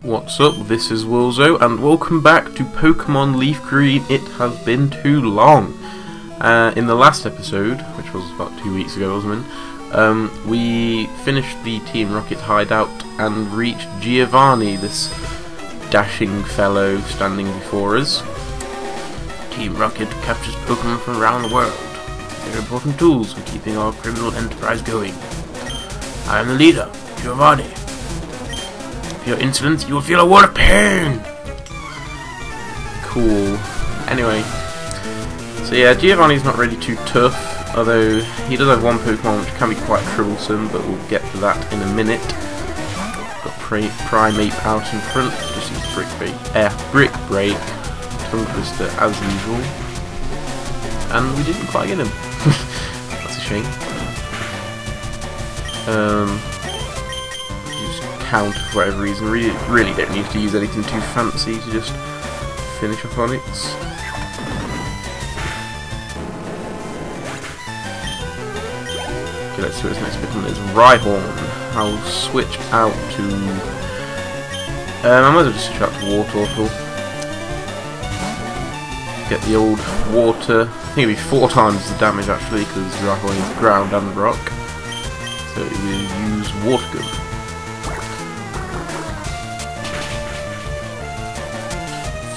What's up, this is Wilzo, and welcome back to Pokemon Leaf Green. It has been too long. In the last episode, which was about 2 weeks ago, wasn't it? We finished the Team Rocket hideout and reached Giovanni, this dashing fellow standing before us. Team Rocket captures Pokemon from around the world. They're important tools for keeping our criminal enterprise going. I am the leader, Giovanni. For your insolence, you will feel a world of pain! Cool. Anyway, so yeah, Giovanni's not really too tough, although he does have one Pokemon which can be quite troublesome, but we'll get to that in a minute. Got Primeape out in front, just use Brick Break, Tongue Twister as usual, and we didn't quite get him. That's a shame. Counter for whatever reason. Really don't need to use anything too fancy to just finish off on it. Okay, let's see what his next Pokemon is. Rhyhorn. I'll switch out to... I might as well just switch out to Waterfall. Get the old water. I think it'll be 4 times the damage actually, because Rhyhorn is ground and rock. So we'll use Water Gun.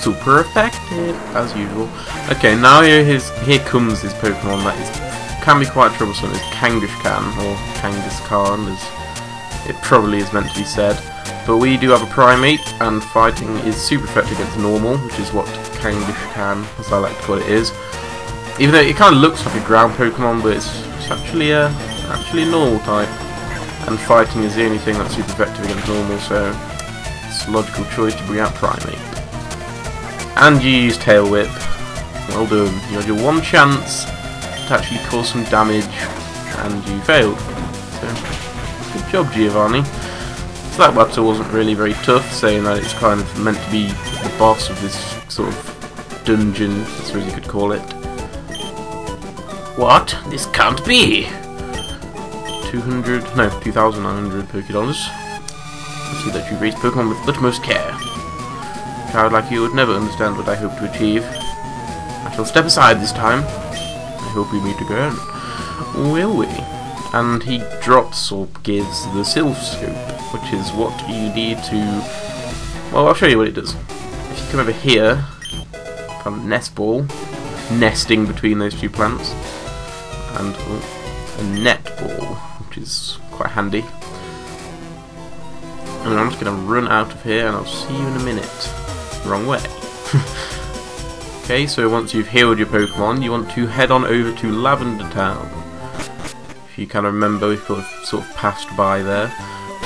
Super effective, as usual. Okay, now here comes his Pokemon that can be quite troublesome. It's Kangaskhan, or Kangaskhan, as it probably is meant to be said. But we do have a Primeape, and fighting is super effective against normal, which is what Kangaskhan, as I like to call it, is. Even though it kind of looks like a ground Pokemon, but it's actually a normal type. And fighting is the only thing that's super effective against normal, so it's a logical choice to bring out Primeape. And you use Tail Whip. Well done. You had your one chance to actually cause some damage, and you failed. So, good job, Giovanni. So that battle wasn't really very tough, saying that it's kind of meant to be the boss of this sort of dungeon, I suppose you could call it. What? This can't be! 2,900 Pokédollars. I see that you raise Pokemon with utmost care. A child like you would never understand what I hope to achieve. I shall step aside this time. I hope we meet again. Will we? And he drops or gives the Silph Co, which is what you need to... Well, I'll show you what it does. If you come over here, kind of nest ball, nesting between those two plants, and a net ball, which is quite handy. And I'm just going to run out of here, and I'll see you in a minute. Wrong way. Okay, so once you've healed your Pokemon, you want to head on over to Lavender Town. If you kind of remember, we've sort of passed by there.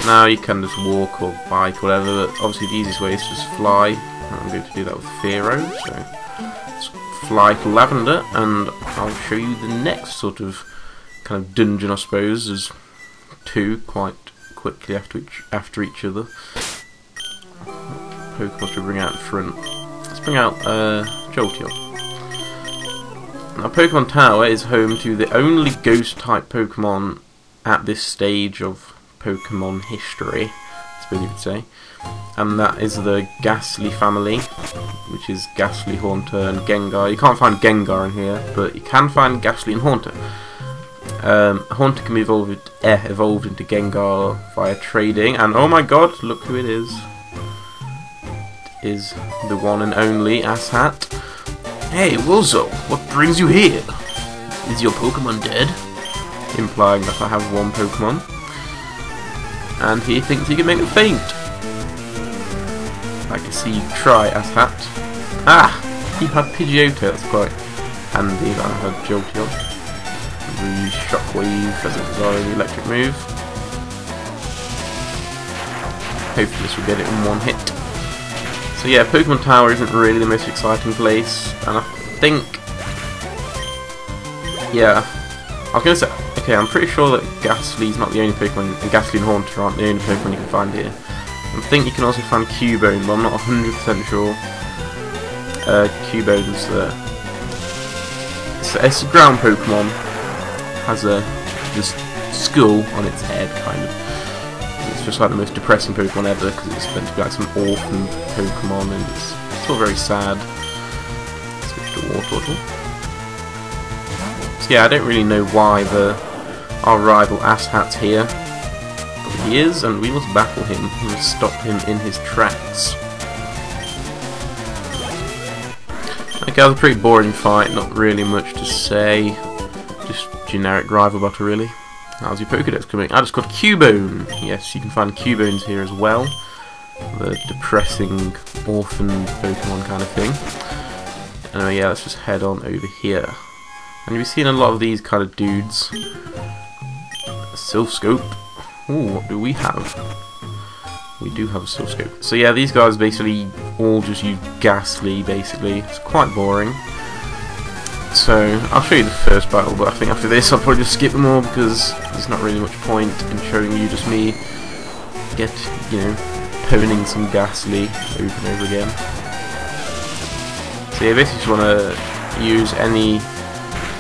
Now you can just walk or bike or whatever, but obviously the easiest way is to just fly. I'm going to do that with Fearow, so let's fly to Lavender, and I'll show you the next sort of kind of dungeon, I suppose. There's 2 quite quickly after each other. Pokemon to bring out in front. Let's bring out Jolteon. Now, Pokemon Tower is home to the only Ghost-type Pokemon at this stage of Pokemon history, I suppose you could say, and that is the Ghastly family, which is Ghastly, Haunter, and Gengar. You can't find Gengar in here, but you can find Ghastly and Haunter. Haunter can be evolved into Gengar via trading, and oh my god, look who it is. Is the one and only Asshat. Hey, Wilzo, what brings you here? Is your Pokemon dead? Implying that I have one Pokemon. And he thinks he can make it faint. I can see you try, Asshat. Ah! He had Pidgeotto, that's quite handy that I had Jolteon. We use Shockwave as it is our only electric move. Hopefully this will get it in one hit. So yeah, Pokemon Tower isn't really the most exciting place, and I think... Yeah, I was going to say... Okay, I'm pretty sure that Ghastly's not the only Pokemon, and Ghastly and Haunter aren't the only Pokemon you can find here. I think you can also find Cubone, but I'm not 100% sure. Cubone's it's a ground Pokemon. Has this skull on its head, kind of. it's just like the most depressing Pokemon ever because it's meant to be like some orphan Pokemon and it's all very sad. Switch to Wartortle. So yeah, I don't really know why our rival Asshat's here. But he is, and we must battle him. We must stop him in his tracks. Okay, that was a pretty boring fight, not really much to say. Just generic rival battle, really. How's your Pokédex coming? I just got Cubone! Yes, you can find Cubones here as well. The depressing orphan Pokemon kind of thing. Anyway, yeah, let's just head on over here. And you've seen a lot of these kind of dudes. Silph Co. Ooh, what do we have? We do have a Silph Co. So yeah, these guys basically all just use Ghastly, basically. It's quite boring. So, I'll show you the first battle, but I think after this I'll probably just skip them all because there's not really much point in showing you just me honing some Ghastly over and over again. So yeah, basically just want to use any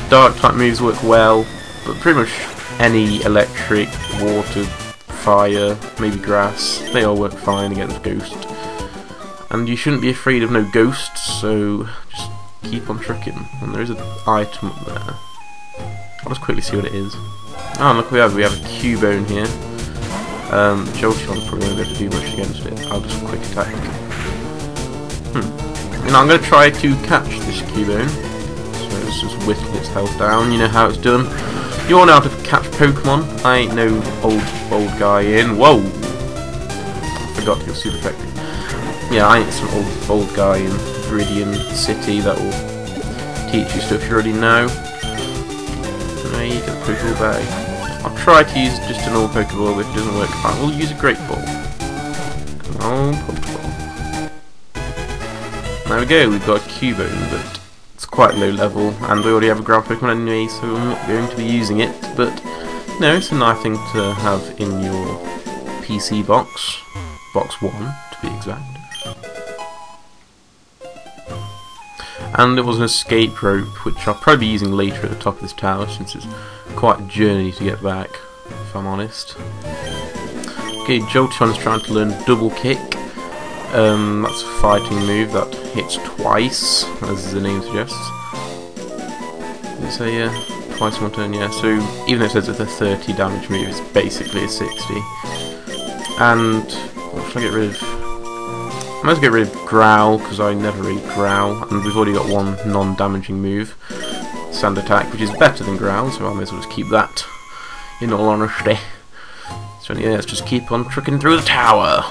dark type moves work well, but pretty much any electric, water, fire, maybe grass, they all work fine against Ghost. And you shouldn't be afraid of no ghosts, so just keep on trucking. And there is an item up there. I'll just quickly see what it is. Oh, look, we have a Cubone here. Jolteon's probably not going to do much against it. I'll just quick attack. And I'm going to try to catch this Cubone. So let's just whittle its health down. You know how it's done. You all know how to catch Pokemon. I ain't no old guy in. Whoa! I forgot you're super effective. Yeah, I ain't some old guy in Viridian City that will teach you stuff you already know. No, you get the Pokeball bag. I'll try to use just an old Pokeball, but if it doesn't work, I will use a Great Ball. Come on, Pokeball. There we go, we've got a Cubone, but it's quite low level, and we already have a ground Pokemon anyway, so I'm not going to be using it, but no, it's a nice thing to have in your PC box. Box 1, to be exact. And there was an escape rope, which I'll probably be using later at the top of this tower, since it's quite a journey to get back, if I'm honest. Okay, Jolteon's trying to learn Double Kick. That's a fighting move that hits twice, as the name suggests. Did it say, yeah, twice in one turn, yeah. So, even though it says it's a 30 damage move, it's basically a 60. And, what should I get rid of? I might as well get rid of Growl, because I never read Growl, and we've already got one non-damaging move, Sand Attack, which is better than Growl, so I may as well just keep that, in all honesty. So yeah, let's just keep on trucking through the tower.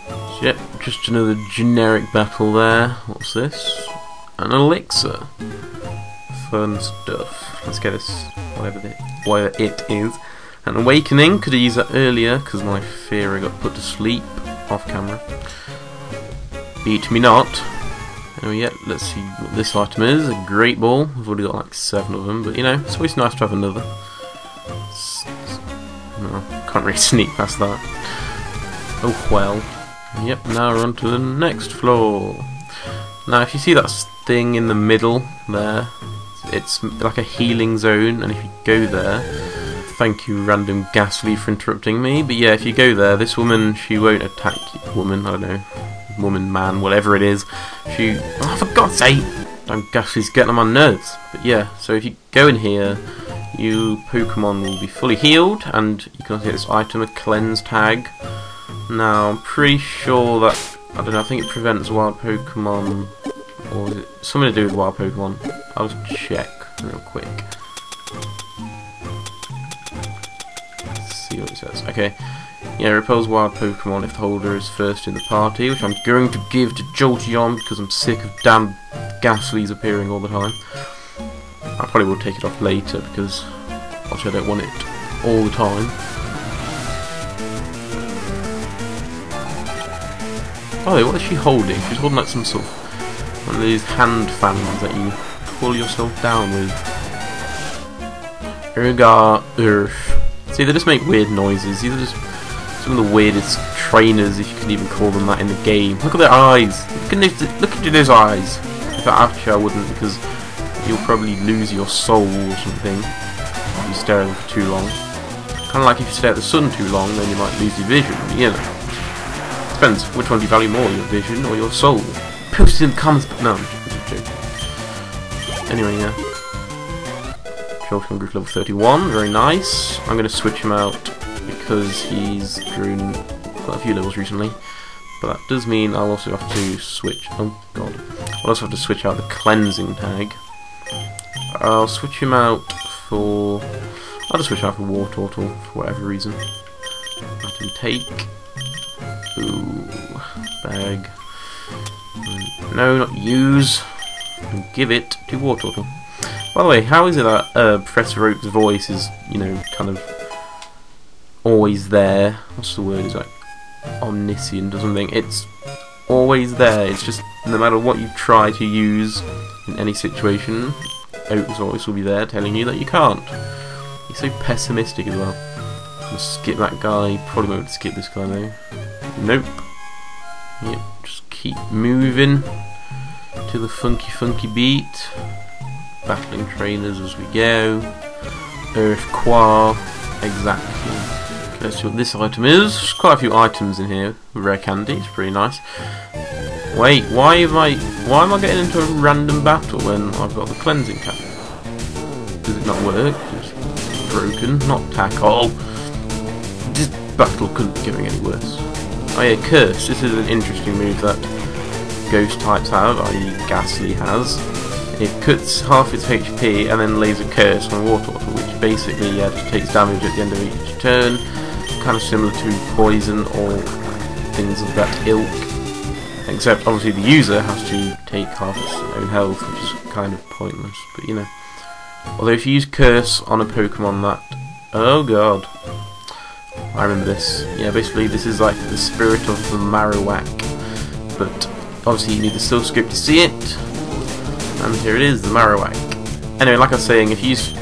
So, yep, just another generic battle there. What's this? An elixir. Fun stuff. Let's get this, whatever it is. An awakening, could have used that earlier, because my Fearer got put to sleep. Off camera. Beat me not. Anyway, yeah, let's see what this item is. A Great Ball. We've already got like 7 of them, but you know, it's always nice to have another. No, can't really sneak past that. Oh well. Yep, now we're on to the next floor. Now, if you see that thing in the middle there, it's like a healing zone, and if you go there, thank you, random Ghastly, for interrupting me. But yeah, if you go there, this woman, she won't attack you. Woman, I don't know. Woman, man, whatever it is. Oh, for God's sake! Ghastly's getting on my nerves. But yeah, so if you go in here, you Pokemon will be fully healed, and you can also get this item, a Cleanse Tag. Now, I'm pretty sure that, I don't know, I think it prevents wild Pokemon, or is it something to do with wild Pokemon? I'll just check real quick. See what it says. Okay. Yeah, repels wild Pokemon if the holder is first in the party, which I'm going to give to Jolteon because I'm sick of damn Ghastlies appearing all the time. I probably will take it off later because obviously I don't want it all the time. Oh, what is she holding? She's holding like some sort of one of these hand fans that you pull yourself down with. Earth. See, they just make weird noises. These are just some of the weirdest trainers, if you can even call them that, in the game. Look at their eyes. Look into those eyes. In fact, actually I wouldn't, because you'll probably lose your soul or something if you stare at them for too long. Kind of like if you stare at the sun too long, then you might lose your vision, you know. Depends, which one do you value more, your vision or your soul? Post it in the comments, no, I'm just joking. Anyway, yeah. Jolteon grew to level 31, very nice. I'm going to switch him out because he's grown quite a few levels recently. But that does mean I'll also have to switch, oh god. I'll also have to switch out the cleansing tag. I'll switch him out for... I'll just switch out for War Turtle for whatever reason. Item take. Ooh, bag. No, not use. And give it to War Turtle. By the way, how is it that Professor Oak's voice is, you know, kind of always there? What's the word? Is like omniscient or something? It's always there. It's just no matter what you try to use in any situation, Oak's voice will be there telling you that you can't. He's so pessimistic as well. I'm gonna skip that guy. Probably won't skip this guy though. Nope. Yep. Just keep moving to the funky beat. Battling trainers as we go. Earth Qua. Exactly. Okay, let's see what this item is. There's quite a few items in here. Rare candy. It's pretty nice. Wait, why am I getting into a random battle when I've got the cleansing cap? Does it not work? It's broken. Not tackle. This battle couldn't be getting any worse. Oh yeah, Curse. This is an interesting move that Ghost types have, i.e. Ghastly has. It cuts half its HP and then lays a curse on War Turtle, which basically just takes damage at the end of each turn. Kind of similar to poison or things of that ilk. Except obviously the user has to take half its own health, which is kind of pointless, but you know. Although if you use Curse on a Pokemon that... Oh god. I remember this. Yeah, basically this is like the spirit of the Marowak. But obviously you need the Silph Co to see it. And here it is, the Marowak. Anyway, like I was saying, if you use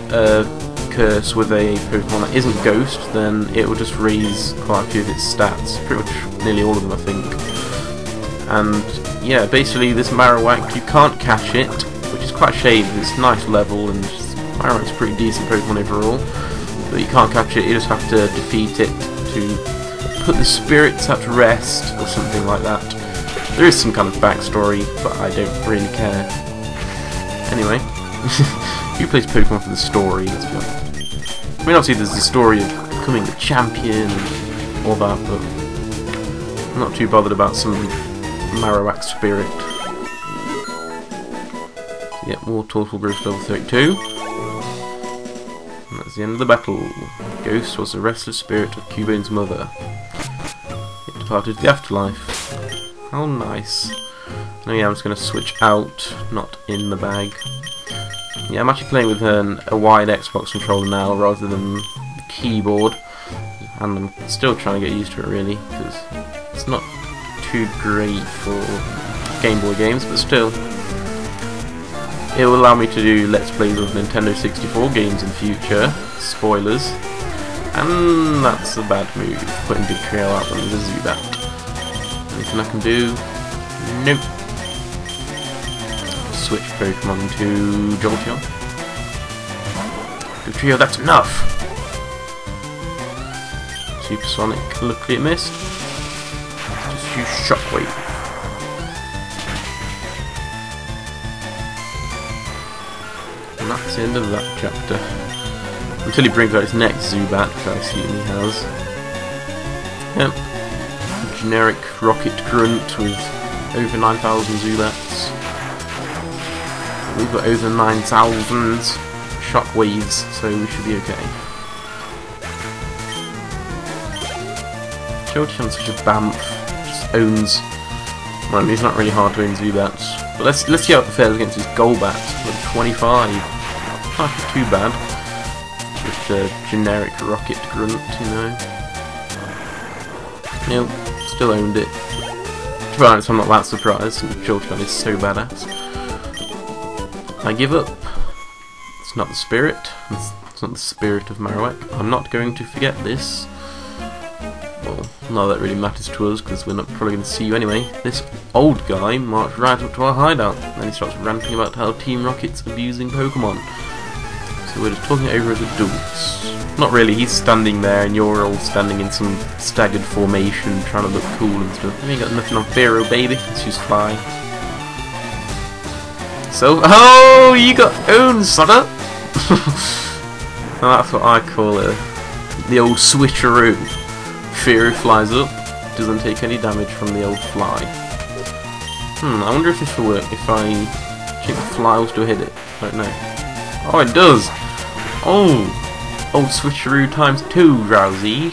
Curse with a Pokemon that isn't Ghost, then it will just raise quite a few of its stats. Pretty much nearly all of them, I think. And yeah, basically this Marowak, you can't catch it, which is quite a shame. It's a nice level, and Marowak's a pretty decent Pokemon overall. But you can't catch it, you just have to defeat it to put the spirits at rest, or something like that. There is some kind of backstory, but I don't really care. Anyway, who plays Pokemon for the story, let's be honest. I mean, obviously there's the story of becoming a champion and all that, but I'm not too bothered about some Marowak spirit. So, yeah, War Turtle grows to level 32. And that's the end of the battle. Ghost was the restless spirit of Cubane's mother. It departed to the afterlife. How nice. Oh yeah, I'm just going to switch out, not in the bag. Yeah, I'm actually playing with a wired Xbox controller now rather than the keyboard. And I'm still trying to get used to it really, because it's not too great for Game Boy games, but still. It will allow me to do Let's Plays of Nintendo 64 games in future. Spoilers. And that's a bad move, putting Big Trail out when there's a Zubat. Anything I can do? Nope. Switch Pokemon to Jolteon. Good trio, that's enough! Supersonic, luckily it missed. Just use Shockwave. And that's the end of that chapter. Until he brings out his next Zubat, which I assume he has. Yep. Generic rocket grunt with over 9,000 Zubats. We've got over 9,000 Shockwaves, so we should be okay. Jolteon's such a bamf, just owns. Well, he's not really hard to own Zubats. But let's see how it fares against his Golbat with 25. Not too bad. Just a generic rocket grunt, you know. Nope, still owned it. To be honest, I'm not that surprised. Jolteon is so badass. I give up. It's not the spirit. It's not the spirit of Marowak. I'm not going to forget this. Well, none of that really matters to us because we're not probably going to see you anyway. This old guy marched right up to our hideout. Then he starts ranting about how Team Rocket's abusing Pokemon. So we're just talking it over as adults. Not really, he's standing there and you're all standing in some staggered formation trying to look cool and stuff. We ain't got nothing on Pharaoh, baby. Let's just fly. So, oh, you got owned, sucker! Well, that's what I call it. The old switcheroo. Pharaoh flies up, doesn't take any damage from the old fly. I wonder if this will work if I check the fly will still hit it. I don't know. Oh, it does! Oh! Old switcheroo times 2, Drowsy.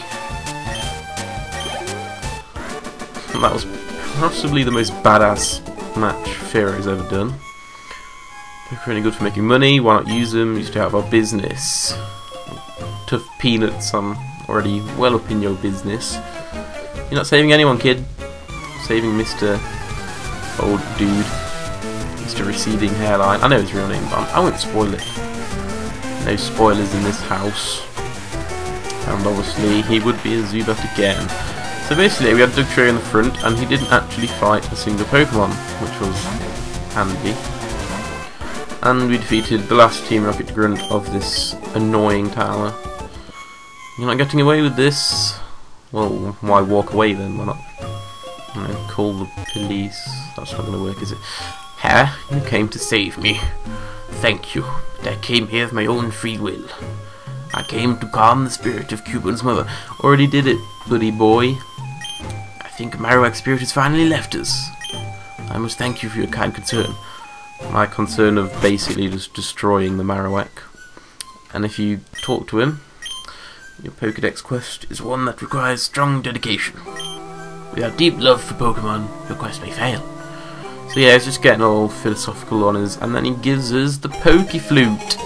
That was possibly the most badass match Pharaoh's ever done. They're really good for making money, why not use them? Used to have our business. Tough peanuts, I'm already well up in your business. You're not saving anyone, kid. Saving Mr. Old Dude. Mr. Receding Hairline. I know his real name, but I won't spoil it. No spoilers in this house. And obviously he would be a Zubat again. So basically we had Dugtrio in the front and he didn't actually fight a single Pokemon, which was handy. And we defeated the last Team Rocket grunt of this annoying tower. You're not getting away with this. Well, why walk away then? Why not, you know, call the police? That's not going to work, is it? Hare, you came to save me. Thank you, but I came here of my own free will. I came to calm the spirit of Cuban's mother. Already did it, buddy boy. I think Marowak's spirit has finally left us. I must thank you for your kind concern. My concern of basically just destroying the Marowak. And if you talk to him, your Pokédex quest is one that requires strong dedication. Without deep love for Pokemon, your quest may fail. So yeah, it's just getting all philosophical on us, and then he gives us the Pokeflute.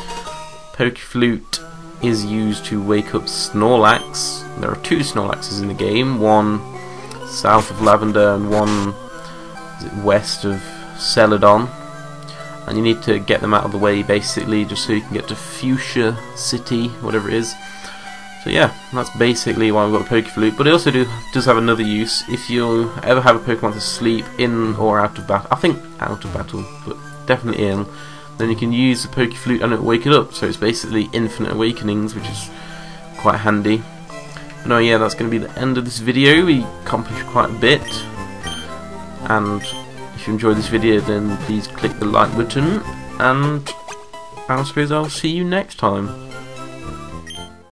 Pokeflute is used to wake up Snorlax. There are 2 Snorlaxes in the game, one south of Lavender and one west of Celadon. And you need to get them out of the way basically just so you can get to Fuchsia City, whatever it is. So yeah, that's basically why we've got a Pokeflute, but it also does have another use. If you ever have a Pokemon to sleep in or out of battle, I think out of battle, but definitely in, then you can use the Pokeflute and it'll wake it up, so it's basically infinite awakenings, which is quite handy. But no, yeah, that's going to be the end of this video. We accomplished quite a bit, and if you enjoyed this video then please click the like button, and I suppose I'll see you next time.